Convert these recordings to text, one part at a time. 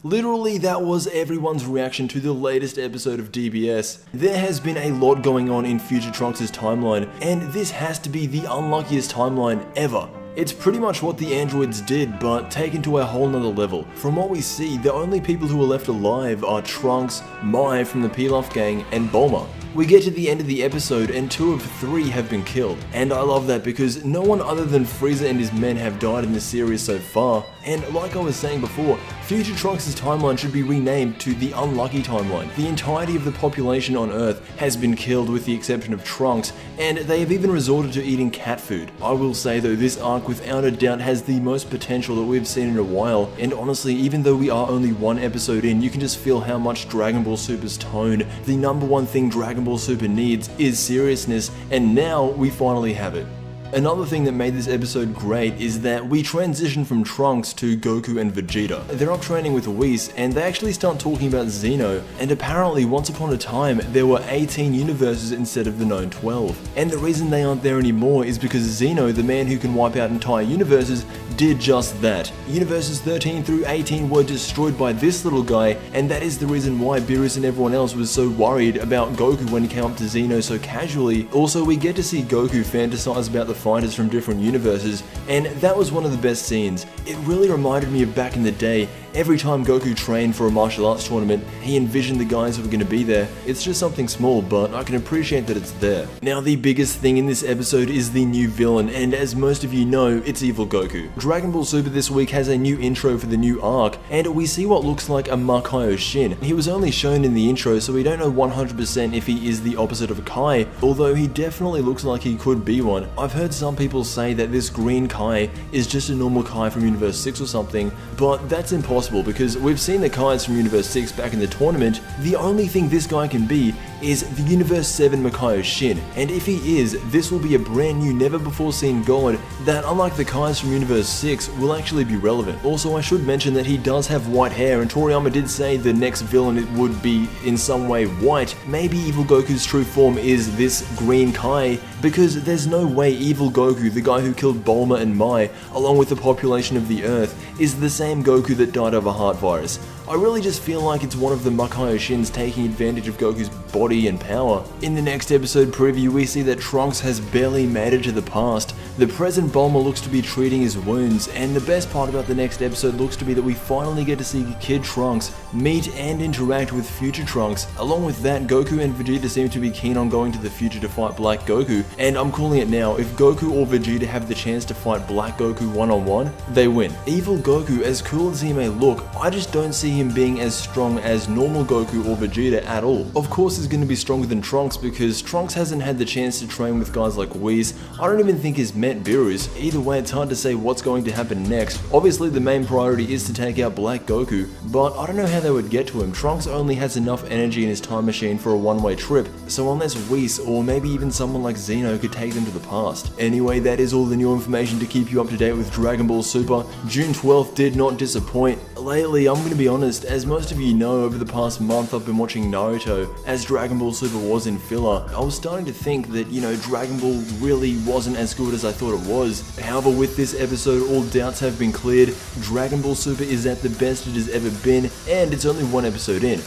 Literally, that was everyone's reaction to the latest episode of DBS. There has been a lot going on in Future Trunks' timeline, and this has to be the unluckiest timeline ever. It's pretty much what the androids did, but taken to a whole nother level. From what we see, the only people who are left alive are Trunks, Mai from the Pilaf gang, and Bulma. We get to the end of the episode and 2 of 3 have been killed, and I love that because no one other than Frieza and his men have died in the series so far, and like I was saying before, Future Trunks' timeline should be renamed to the Unlucky Timeline. The entirety of the population on Earth has been killed with the exception of Trunks, and they have even resorted to eating cat food. I will say though, this arc without a doubt has the most potential that we've seen in a while, and honestly, even though we are only 1 episode in, you can just feel how much Dragon Ball Super's tone, the number one thing Dragon Ball Super needs, is seriousness, and now we finally have it. Another thing that made this episode great is that we transition from Trunks to Goku and Vegeta. They're up training with Whis, and they actually start talking about Xeno, and apparently once upon a time there were 18 universes instead of the known 12. And the reason they aren't there anymore is because Xeno, the man who can wipe out entire universes, did just that. Universes 13 through 18 were destroyed by this little guy, and that is the reason why Beerus and everyone else was so worried about Goku when he came up to Xeno so casually. Also, we get to see Goku fantasize about the fighters from different universes, and that was one of the best scenes. It really reminded me of back in the day. Every time Goku trained for a martial arts tournament, he envisioned the guys who were going to be there. It's just something small, but I can appreciate that it's there. Now, the biggest thing in this episode is the new villain, and as most of you know, it's Evil Goku. Dragon Ball Super this week has a new intro for the new arc, and we see what looks like a Makaio Shin. He was only shown in the intro, so we don't know 100% if he is the opposite of a Kai, although he definitely looks like he could be one. I've heard some people say that this green Kai is just a normal Kai from Universe 6 or something, but that's impossible because we've seen the Kais from Universe 6 back in the tournament. The only thing this guy can be is the Universe 7 Makaio Shin, and if he is, this will be a brand new, never before seen god that, unlike the Kais from Universe 6, will actually be relevant. Also, I should mention that he does have white hair, and Toriyama did say the next villain it would be in some way white. Maybe Evil Goku's true form is this green Kai, because there's no way Evil Goku, the guy who killed Bulma and Mai, along with the population of the Earth, is the same Goku that died of a heart virus. I really just feel like it's one of the Makaio Shins taking advantage of Goku's body and power. In the next episode preview, we see that Trunks has barely made it to the past. The present Bulma looks to be treating his wounds, and the best part about the next episode looks to be that we finally get to see Kid Trunks meet and interact with Future Trunks. Along with that, Goku and Vegeta seem to be keen on going to the future to fight Black Goku, and I'm calling it now, if Goku or Vegeta have the chance to fight Black Goku one-on-one, they win. Evil Goku, as cool as he may look, I just don't see him being as strong as normal Goku or Vegeta at all. Of course he's going to be stronger than Trunks because Trunks hasn't had the chance to train with guys like Whis. I don't even think he's met Beerus. Either way, it's hard to say what's going to happen next. Obviously the main priority is to take out Black Goku, but I don't know how they would get to him. Trunks only has enough energy in his time machine for a one-way trip, so unless Whis or maybe even someone like Xeno could take them to the past. Anyway, that is all the new information to keep you up to date with Dragon Ball Super. June 12th did not disappoint. Lately, I'm going to be honest, as most of you know, over the past month I've been watching Naruto, as Dragon Ball Super was in filler. I was starting to think that, you know, Dragon Ball really wasn't as good as I thought it was. However, with this episode, all doubts have been cleared. Dragon Ball Super is at the best it has ever been, and it's only 1 episode in.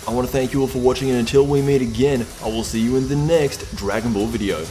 I want to thank you all for watching, and until we meet again, I will see you in the next Dragon Ball video.